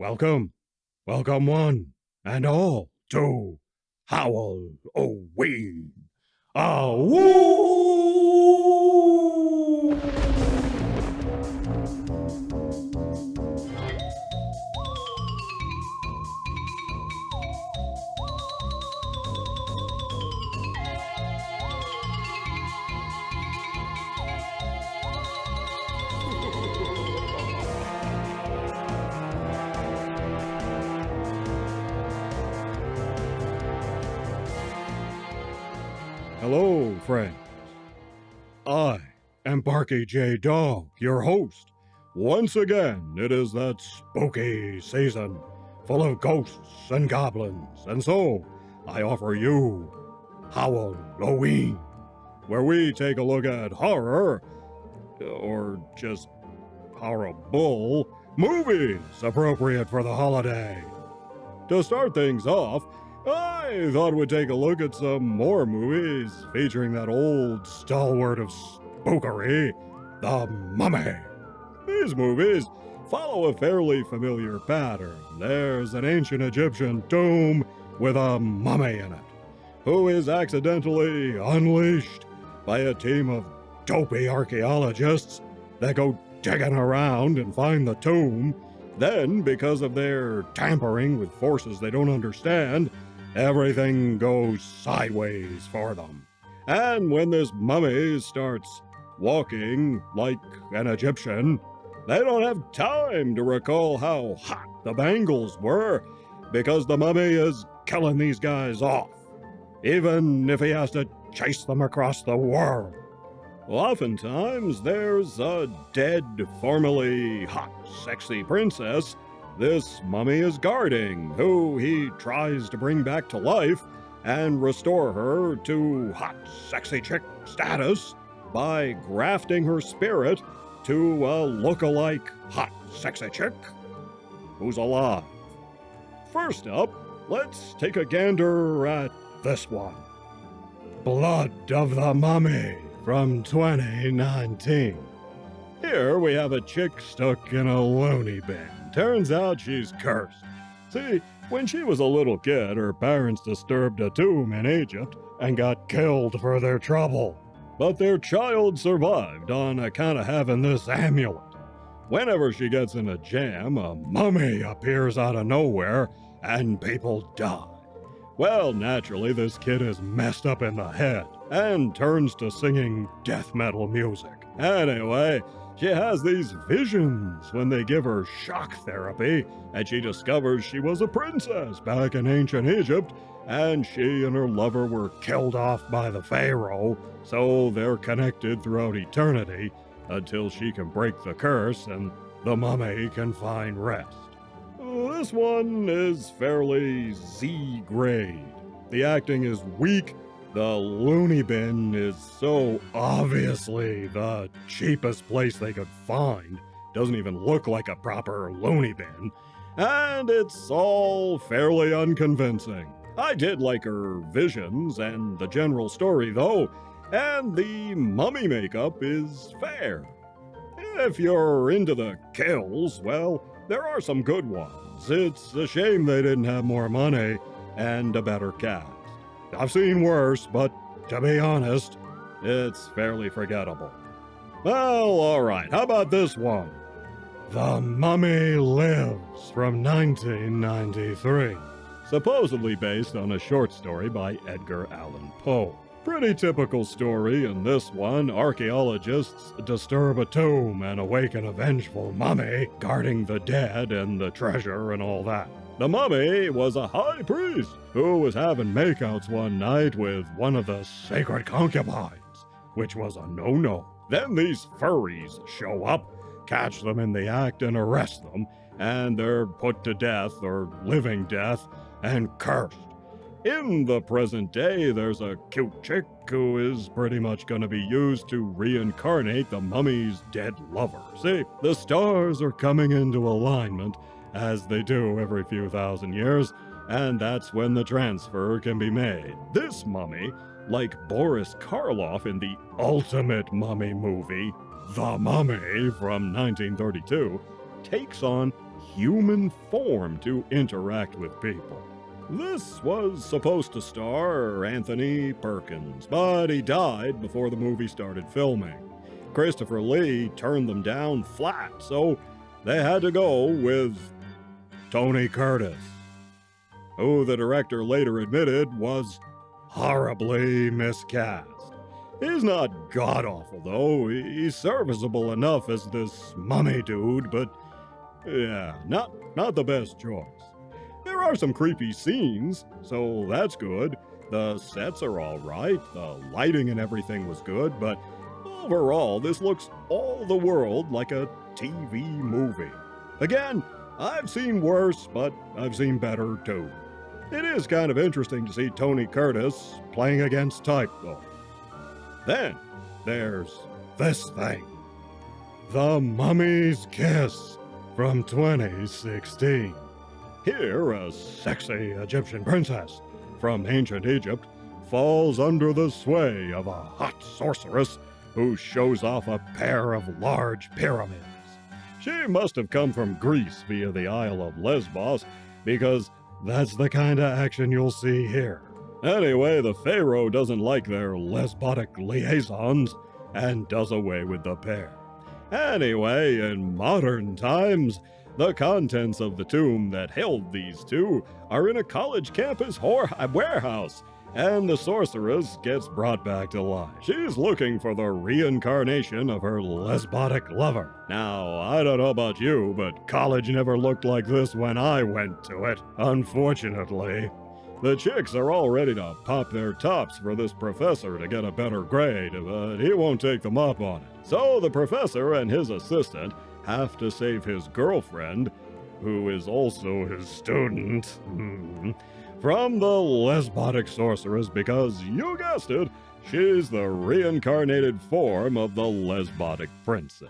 Welcome, welcome one and all to Howl-O-Ween. Woo! Hello, friends. I am Barkey J. Dog, your host. Once again, it is that spooky season, full of ghosts and goblins, and so I offer you Howl-O-Ween, where we take a look at horror, or just horrible, movies appropriate for the holiday. To start things off, I thought we'd take a look at some more movies featuring that old stalwart of spookery, the Mummy. These movies follow a fairly familiar pattern. There's an ancient Egyptian tomb with a mummy in it, who is accidentally unleashed by a team of dopey archaeologists that go digging around and find the tomb. Then, because of their tampering with forces they don't understand, everything goes sideways for them. And when this mummy starts walking like an Egyptian, they don't have time to recall how hot the bangles were, because the mummy is killing these guys off, even if he has to chase them across the world. Oftentimes, there's a dead, formerly hot, sexy princess this mummy is guarding, who he tries to bring back to life and restore her to hot, sexy chick status by grafting her spirit to a look-alike hot, sexy chick who's alive. First up, let's take a gander at this one. Blood of the Mummy from 2019. Here we have a chick stuck in a loony bin. Turns out she's cursed. See, when she was a little kid, her parents disturbed a tomb in Egypt and got killed for their trouble. But their child survived on account of having this amulet. Whenever she gets in a jam, a mummy appears out of nowhere and people die. Well, naturally, this kid is messed up in the head and turns to singing death metal music. Anyway, she has these visions when they give her shock therapy, and she discovers she was a princess back in ancient Egypt, and she and her lover were killed off by the pharaoh, so they're connected throughout eternity until she can break the curse and the mummy can find rest. This one is fairly Z-grade. The acting is weak. The loony bin is so obviously the cheapest place they could find. Doesn't even look like a proper loony bin. And it's all fairly unconvincing. I did like her visions and the general story though, and the mummy makeup is fair. If you're into the kills, well, there are some good ones. It's a shame they didn't have more money and a better cast. I've seen worse, but to be honest, it's fairly forgettable. Well, alright, how about this one? The Mummy Lives from 1993. Supposedly based on a short story by Edgar Allan Poe. Pretty typical story. In this one, archaeologists disturb a tomb and awaken a vengeful mummy guarding the dead and the treasure and all that. The mummy was a high priest who was having makeouts one night with one of the sacred concubines, which was a no-no. Then these furries show up, catch them in the act and arrest them, and they're put to death or living death and cursed. In the present day, there's a cute chick who is pretty much going to be used to reincarnate the mummy's dead lover. See, the stars are coming into alignment, as they do every few thousand years, and that's when the transfer can be made. This mummy, like Boris Karloff in the ultimate mummy movie, The Mummy from 1932, takes on human form to interact with people. This was supposed to star Anthony Perkins, but he died before the movie started filming. Christopher Lee turned them down flat, so they had to go with Tony Curtis, who the director later admitted was horribly miscast. He's not god-awful, though. He's serviceable enough as this mummy dude, but yeah, not the best choice. There are some creepy scenes, so that's good. The sets are all right, the lighting and everything was good, but overall, this looks all the world like a TV movie. Again, I've seen worse, but I've seen better too. It is kind of interesting to see Tony Curtis playing against type, though. Then, there's this thing. The Mummy's Kiss from 2016. Here, a sexy Egyptian princess from ancient Egypt falls under the sway of a hot sorceress who shows off a pair of large pyramids. She must have come from Greece via the Isle of Lesbos, because that's the kind of action you'll see here. Anyway, the pharaoh doesn't like their lesbotic liaisons and does away with the pair. Anyway, in modern times, the contents of the tomb that held these two are in a college campus warehouse, and the sorceress gets brought back to life. She's looking for the reincarnation of her lesbotic lover. Now, I don't know about you, but college never looked like this when I went to it, unfortunately. The chicks are all ready to pop their tops for this professor to get a better grade, but he won't take them up on it. So the professor and his assistant have to save his girlfriend, who is also his student, from the lesbotic sorceress because, you guessed it, she's the reincarnated form of the lesbotic princess.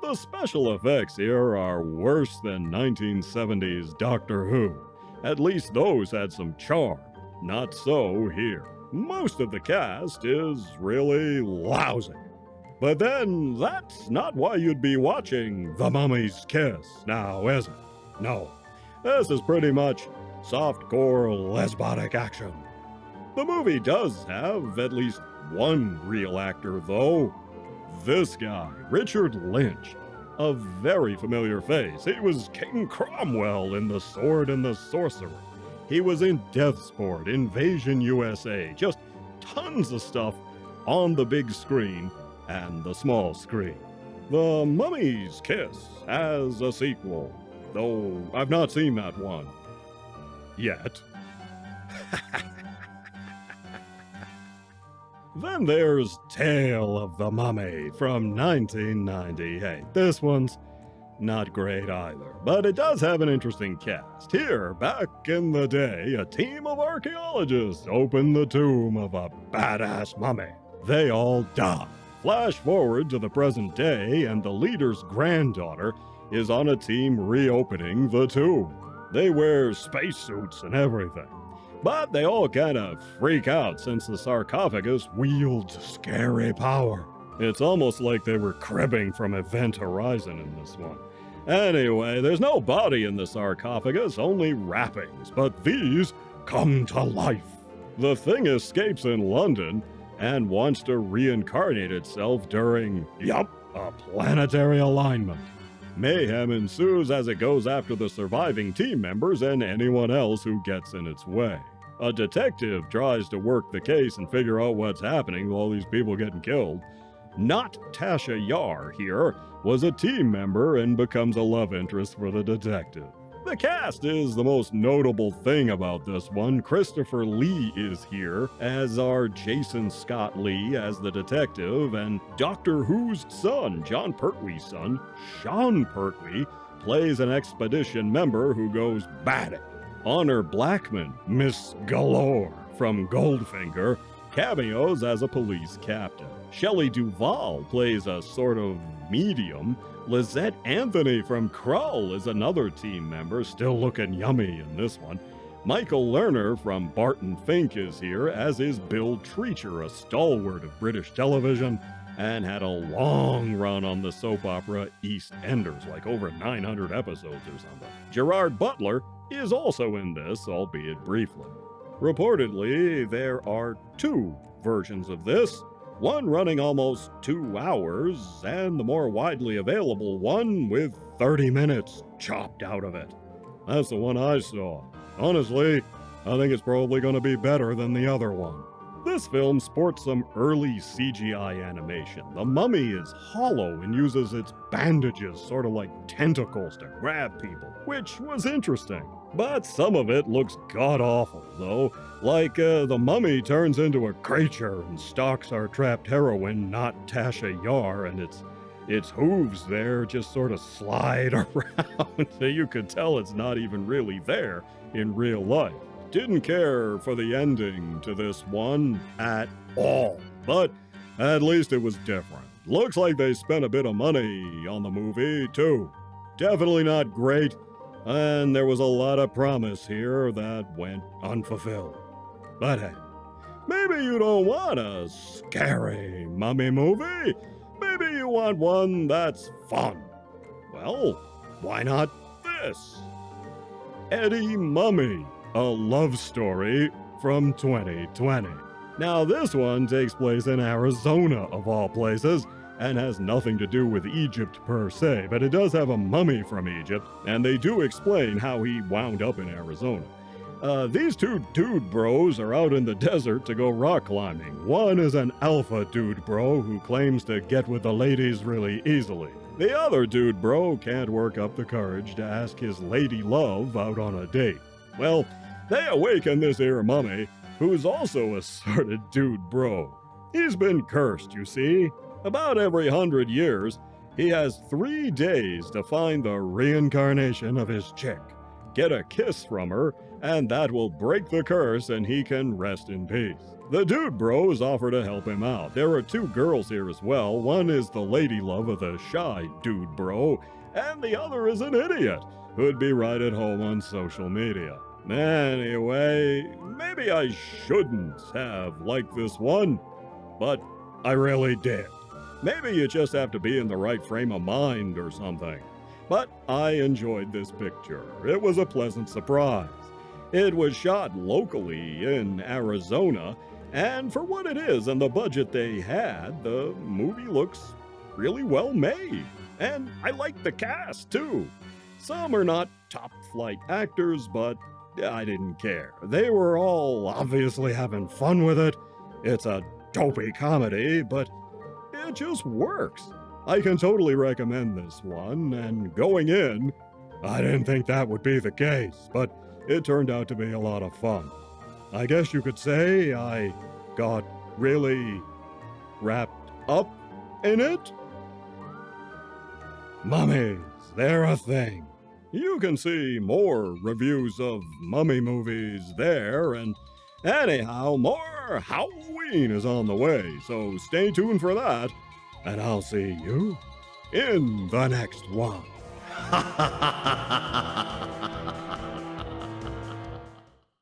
The special effects here are worse than 1970s Doctor Who. At least those had some charm. Not so here. Most of the cast is really lousy. But then, that's not why you'd be watching The Mummy's Kiss now, is it? No. This is pretty much softcore lesbotic action. The movie does have at least one real actor, though. This guy, Richard Lynch. A very familiar face. He was King Cromwell in The Sword and the Sorcerer. He was in Deathsport, Invasion USA, just tons of stuff on the big screen and the small screen. The Mummy's Kiss has a sequel, though I've not seen that one yet. Then there's Tale of the Mummy from 1990. Hey, this one's not great either, but it does have an interesting cast. Here, back in the day, a team of archaeologists opened the tomb of a badass mummy. They all die. Flash forward to the present day, and the leader's granddaughter is on a team reopening the tomb. They wear spacesuits and everything. But they all kind of freak out since the sarcophagus wields scary power. It's almost like they were cribbing from Event Horizon in this one. Anyway, there's no body in the sarcophagus, only wrappings, but these come to life. The thing escapes in London and wants to reincarnate itself during, a planetary alignment. Mayhem ensues as it goes after the surviving team members and anyone else who gets in its way. A detective tries to work the case and figure out what's happening with all these people getting killed. Not Tasha Yar here was a team member and becomes a love interest for the detective. The cast is the most notable thing about this one. Christopher Lee is here, as are Jason Scott Lee as the detective, and Doctor Who's son, John Pertwee's son, Sean Pertwee, plays an expedition member who goes batty. Honor Blackman, Miss Galore from Goldfinger, cameos as a police captain. Shelley Duvall plays a sort of medium. Lizette Anthony from Krull is another team member, still looking yummy in this one. Michael Lerner from Barton Fink is here, as is Bill Treacher, a stalwart of British television. and had a long run on the soap opera EastEnders, like over 900 episodes or something. Gerard Butler is also in this, albeit briefly. Reportedly, there are 2 versions of this, one running almost 2 hours, and the more widely available one with 30 minutes chopped out of it. That's the one I saw. Honestly, I think it's probably going to be better than the other one. This film sports some early CGI animation. The mummy is hollow and uses its bandages sort of like tentacles to grab people, which was interesting. But some of it looks god-awful, though, like the mummy turns into a creature and stalks our trapped heroine, not Tasha Yar, and its hooves there just sort of slide around, so you could tell it's not even really there in real life. Didn't care for the ending to this one at all, but at least it was different. Looks like they spent a bit of money on the movie, too. Definitely not great, and there was a lot of promise here that went unfulfilled. But hey, maybe you don't want a scary mummy movie. Maybe you want one that's fun. Well, why not this? Eddie Mummy, a love story from 2020. Now, this one takes place in Arizona, of all places, and has nothing to do with Egypt per se, but it does have a mummy from Egypt, and they do explain how he wound up in Arizona. These 2 dude bros are out in the desert to go rock climbing. One is an alpha dude bro who claims to get with the ladies really easily. The other dude bro can't work up the courage to ask his lady love out on a date. Well, they awaken this here mummy, who's also a sort of dude bro. He's been cursed, you see. About every 100 years, he has 3 days to find the reincarnation of his chick, get a kiss from her, and that will break the curse and he can rest in peace. The dude bros offer to help him out. There are 2 girls here as well. One is the lady love of the shy dude bro, and the other is an idiot who'd be right at home on social media. Anyway, maybe I shouldn't have liked this one, but I really did. Maybe you just have to be in the right frame of mind or something. But I enjoyed this picture. It was a pleasant surprise. It was shot locally in Arizona, and for what it is and the budget they had, the movie looks really well made. And I like the cast, too. Some are not top-flight actors, but I didn't care. They were all obviously having fun with it. It's a dopey comedy, but it just works. I can totally recommend this one, and going in, I didn't think that would be the case, but it turned out to be a lot of fun. I guess you could say I got really wrapped up in it. Mummies, they're a thing. You can see more reviews of mummy movies there, and anyhow, more Howl-O-Ween is on the way, so stay tuned for that, and I'll see you in the next one.